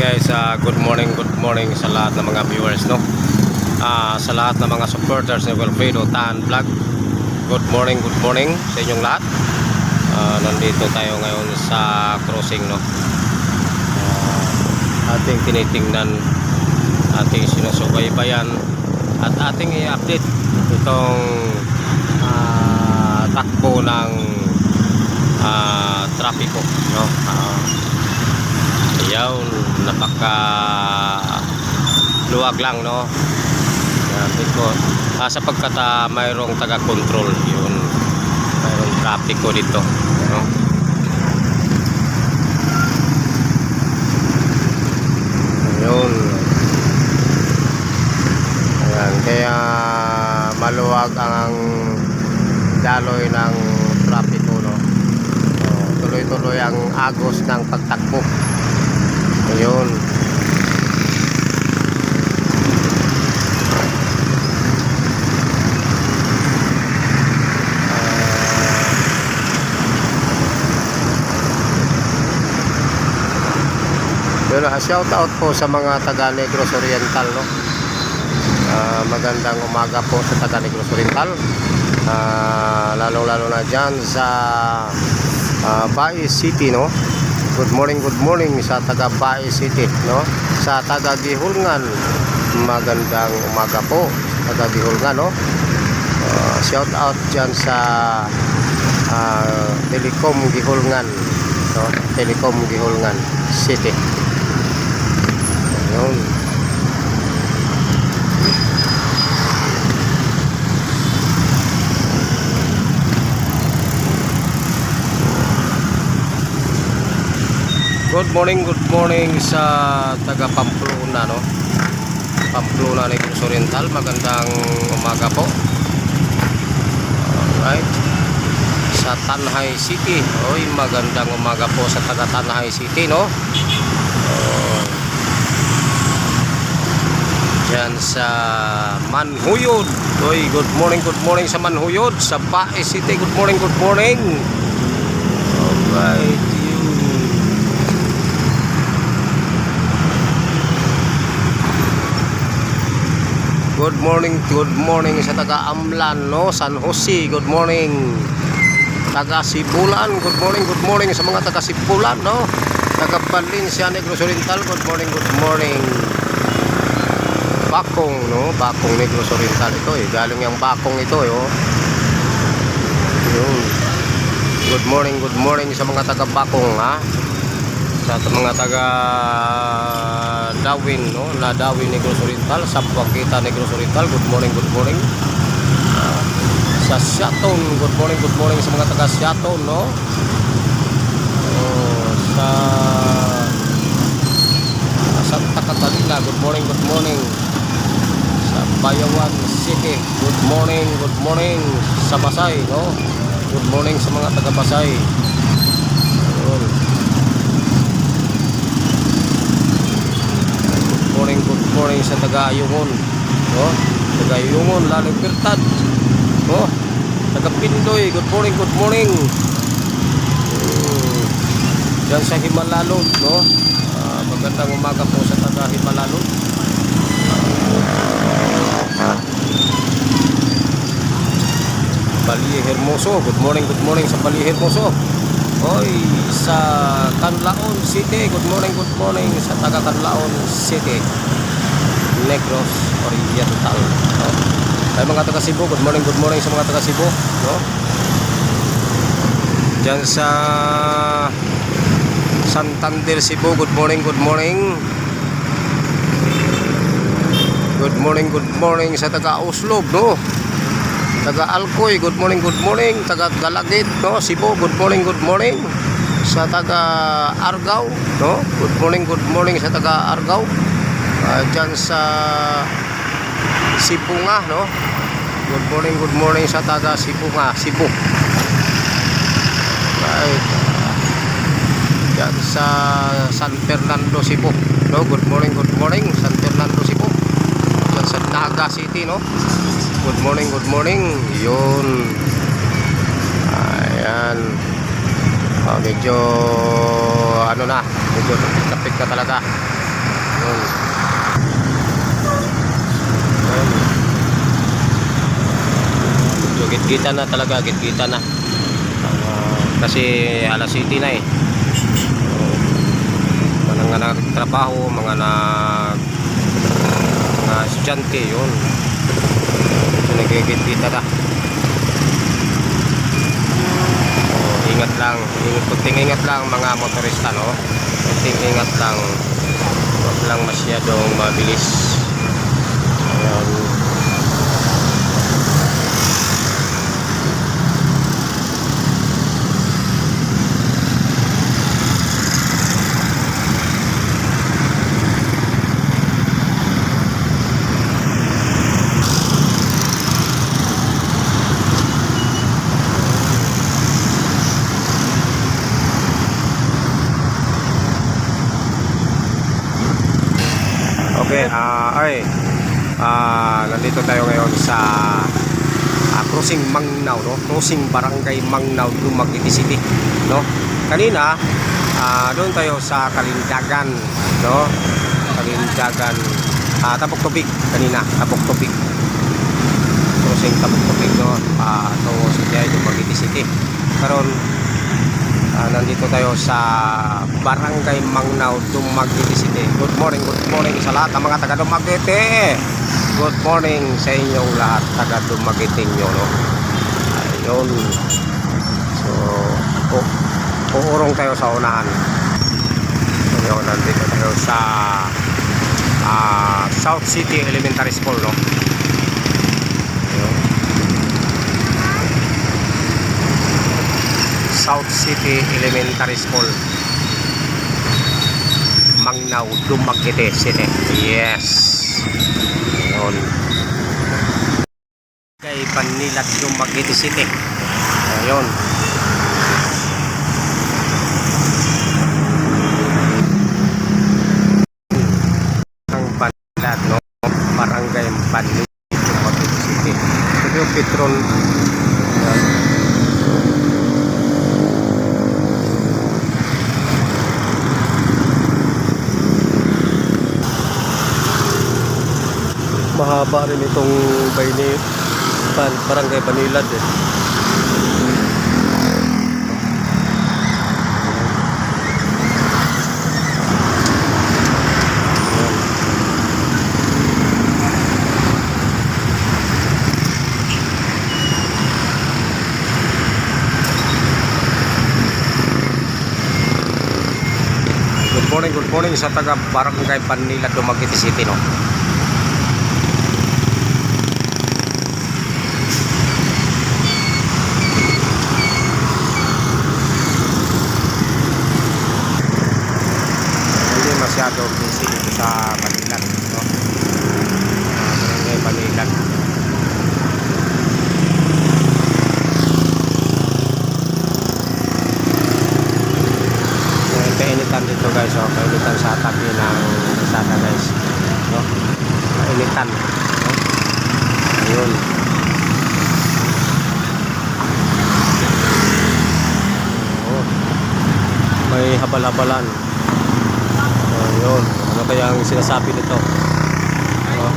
guys, good morning sa lahat ng mga viewers, no? Sa lahat ng mga supporters ng Wilfredo Tan Vlog. Good morning sa inyong lahat. Nandito tayo ngayon sa crossing, no? Ating tinitingnan, ating sinusubaybayan at ating i-update itong takbo ng trapiko, no? Ayaw, napaka luwag lang, no? Sapagkat mayroong taga-control, yun, mayroong trapiko dito, no? Yun, ayan, kaya maluwag ang daloy ng trapiko, no? Tuloy-tuloy ang agos ng pagtakbo. Ayun. Shout out po sa mga taga Negros Oriental, no? Magandang umaga po sa taga Negros Oriental. Lalo na dyan sa Baez City, no? Good morning sa taga Baez City, no? Sa taga Gihulngan, magandang umaga po taga Gihulngan, no? Shout out dyan sa Telecom Gihulngan, no? Telecom Gihulngan City. Ayun. Good morning sa taga Pamplona, no? Pamplona, Negros Oriental, magandang umaga po. Alright. Sa Tanhay City, oy, magandang umaga po sa taga Tanhay City, no? Diyan sa Manhuyod, oy, good morning sa Manhuyod. Sa Baez City, good morning. Alright. Good morning sa taga Amlan, no? San Jose, good morning. Taga Sibulan, good morning sa mga taga Sibulan, no? Taga Valencia, Negros Oriental, good morning. Bakong, no? Bakong, Negros Oriental ito, eh. Galing yung Bakong ito, eh, oh. Yun. Good morning sa mga taga Bakong, ha? Sa mga taga Dawin, no? Na Dawin, Negros Oriental, sa Puakita, Negros Oriental, good morning. Sa Siaton, good morning sa mga taga Siaton, no? Sa Santa Catalina, good morning. Sa Bayawan City, good morning. Sa Pasay, no? Good morning sa mga taga Pasay. Ayun. Good morning sa taga Ayungon, no? Taga Ayungon, Laling Pirtad, no? Taga Pindoy, good morning. Diyan sa Himalalod, no? Magandang umaga po sa taga Himalalod. Bali Hermoso, good morning sa Bali Hermoso. Oy, sa Canlaon City, good morning sa taga Canlaon City, Negros Oriental, no? Ay, mga taga Cebu, good morning sa mga taga Cebu, no? Diyan sa Santander, Cebu, good morning. Good morning sa taga Oslob, no? Taga Alcoy, good morning. Taga Galagit, no? Cebu, good morning. Sa taga Argao, no? Good morning sa taga Argao. Diyan sa Sipunga, no? Good morning sa taga Sipunga, Cebu. Right. Diyan sa San Fernando, Cebu, no? Good morning San Fernando, Cebu. Diyan sa Naga City, no? Good morning. Yun. Ayan. Medyo ano na, medyo kapit na talaga. Yun. Yun. So, git-gita na talaga, git-gita na. Kasi alas 7 na eh. Mga nagtrabaho, mga estudyante, yun. So, nagigit-gita na. So, ingat lang, kunting ingat lang mga motorista, no? Kunting ingat lang, huwag lang masyadong mabilis. Ayan. Okay, nandito tayo ngayon sa Crossing Mangnaw, no? Crossing Barangay Mangnaw, Dumaguete City, no? Kanina, doon tayo sa Kalindagan, no? Kalindagan, Tapok Tubig, kanina, Tapok Tubig. Crossing Tapok Tubig, no? Tungo sa Dumaguete City. Karon, nandito tayo sa Barangay Mangnaw, Dumaguete City. Good morning sa lahat ng mga taga Dumaguete. Good morning sa inyong lahat taga Dumaguete nyo, no? Ayun. So, uurong tayo sa unahan. Ayun, nandito tayo sa South City Elementary School, no? Ayun. South City Elementary School, Mangnaw, Dumaguete City. Yes. Ayun. Kay Banilat, Dumaguete City. Ayun. Ang Banilat, no? Barangay Banilat, Dumaguete City. Ito yung Petron. Ayun. Mahaba rin itong Barangay Banilad eh. Good morning sa taga Barangay Banilad, Dumaguete City, no? Masyado busy dito sa Banilan, no? Barangay Banilan. Kainitan dito guys, oh. Kainitan sa tabi ng Lazada guys, no? Kainitan, no? Ayun. Oh. May habal-habalan. Ayun, ano kaya ang sinasabi nito? Ayun.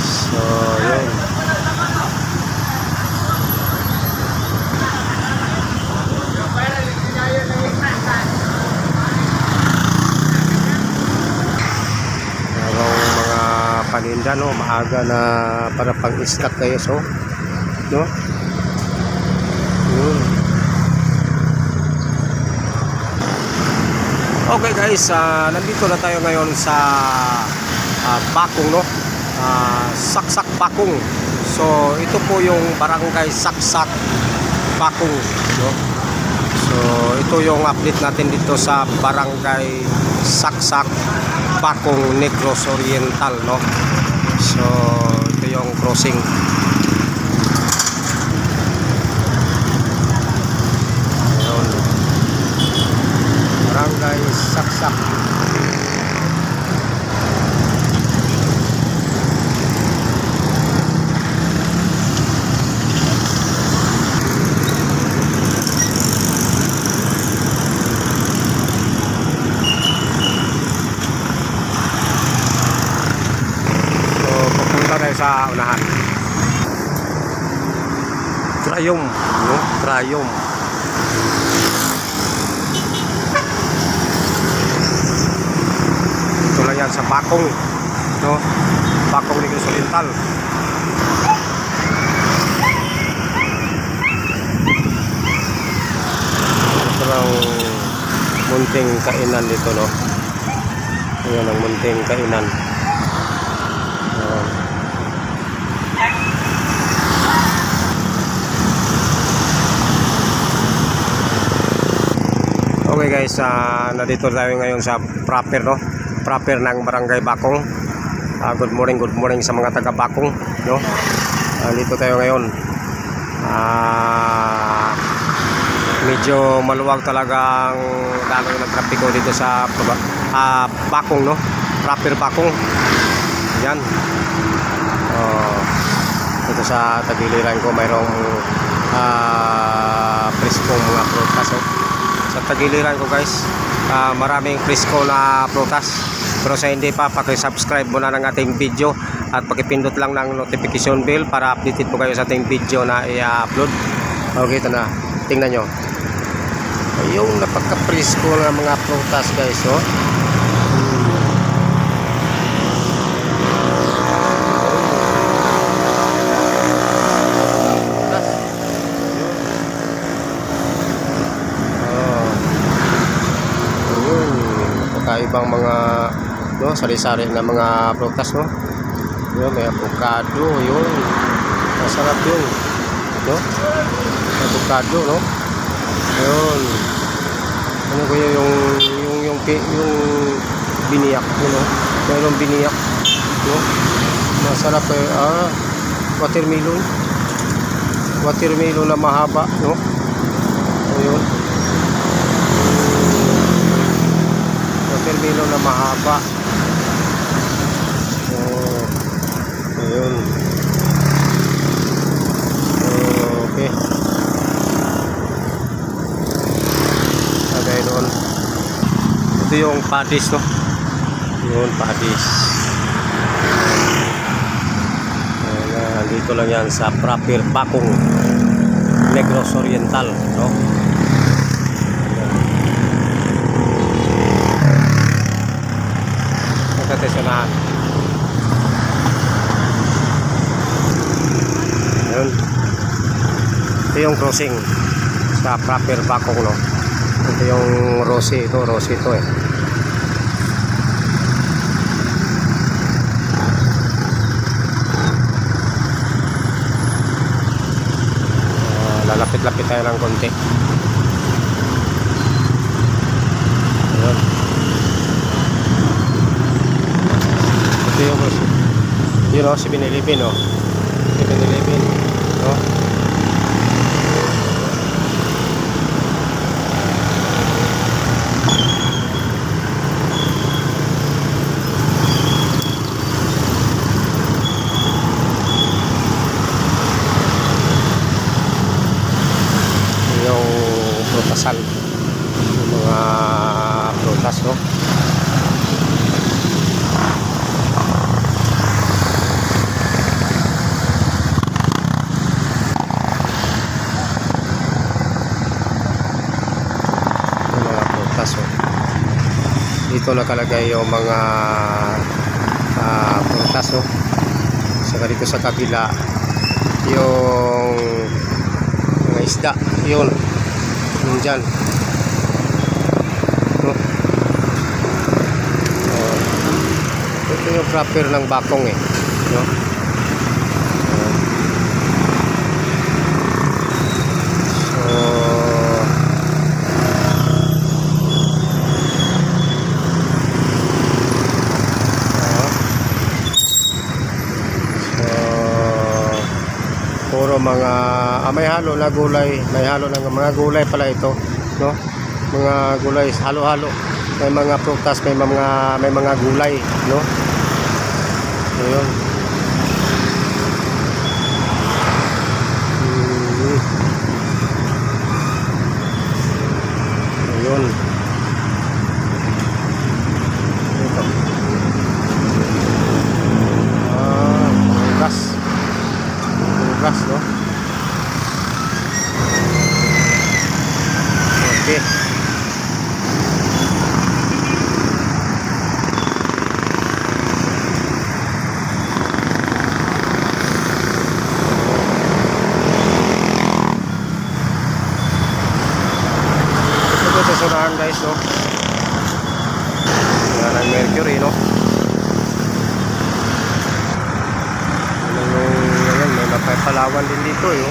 So, ayun. Paninda, no? Maaga na para pang-stock kayo, so, no? Okay guys, nandito na tayo ngayon sa Bakong, no? Saksak Bakong. So ito po yung barangay Saksak Bakong, no? So ito yung update natin dito sa barangay Saksak Bakong, Negros Oriental, no? So ito yung crossing. Ayun. Barangay Saksak. sa unahan. Triumph, no? Triumph. Ito lang yan sa Bakong, no? Bakong Negros Oriental. Ito lang munting kainan dito, no? Ayan ang munting kainan. Okay guys, nandito tayo ngayon sa proper, no? Proper ng Barangay Bakong. Good morning sa mga taga Bakong, no? Dito tayo ngayon. Medyo maluwag talagang daloy ng trapiko dito sa Bakong, no? Proper Bakong. Yan. Dito sa tagiliran ko mayroong preskong mga prutas, no? Sa tagiliran ko guys, maraming presko na prutas. Pero sa hindi pa, paki-subscribe muna ng ating video at pakipindot lang ng notification bell para updated po kayo sa ating video na i-upload. Okay, ito na. Tingnan nyo. Yung napaka-presko na mga prutas guys, oh. Ibang mga, no, sari-sari na mga prutas, no? Yun, may avocado, yun. Masarap yun, no? Avocado, no? Yun. Ano kaya yung biniyak, no? Mayroong biniyak, no? Masarap eh, watermelon. Watermelon na mahaba, no? Ayun. Watermelon na mahaba. Ayun. Okay. Lagay doon. Ito yung padis, no? Yun, padis. Dito lang yan sa proper Bakong Negros Oriental, no? Nagkatesyonahan. Ayun. Ito yung crossing sa proper Bakong, no? Ito yung Rossi. Ito, Rossi ito eh. Lalapit-lapit tayo ng konti. Ayun. Ito yung yun, o, 7-Eleven, o. 7-Eleven, no? Yung prutasan, yung mga prutas, no? Dito nakalagay yung mga prutas, no? Saka dito sa kabila yung mga isda, yun dyan, no? Ito yung proper ng Bakong eh, no? Puro mga may halo na gulay, may halo ng mga gulay pala ito, no? Mga gulay halo-halo. May mga prutas, may mga gulay, no? Ayun. Ayun. Ito. Prutas. guys, no? Yan ang Mercury, no? Ayan, may napapalawan din dito, eh, oh.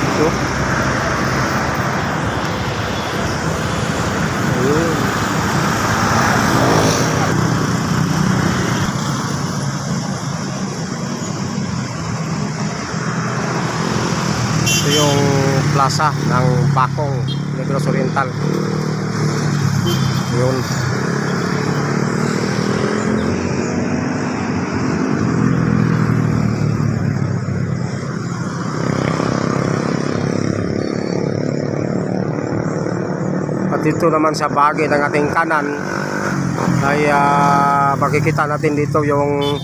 Ito. Ayun. Ito yung plaza ng Bakong, Negros Oriental. Yun. At dito naman sa bahagi ng ating kanan ay makikita natin dito yung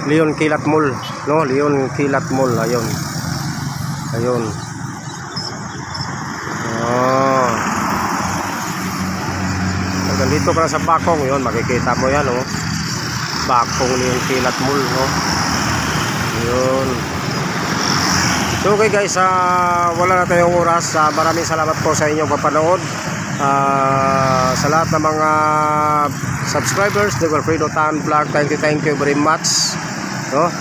Leon Kilat Mall, no? Leon Kilat Mall, ayun. Ayun. Oh. Pag dito ka na sa Bakong, yun, makikita mo yan, oh. Bakong Leon Kilat Mall, no? Ayun. So okay guys, wala na tayong oras. Maraming salamat po sa inyong papanood. Sa lahat ng mga subscribers, Wilfredo Tan Vlog, thank you very much, no?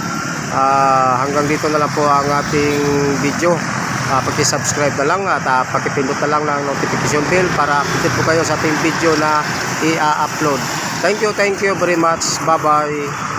Hanggang dito na lang po ang ating video. Paki-subscribe na lang at pakipindot na lang ng notification bell para update po kayo sa ating video na i-upload. Thank you very much. Bye bye.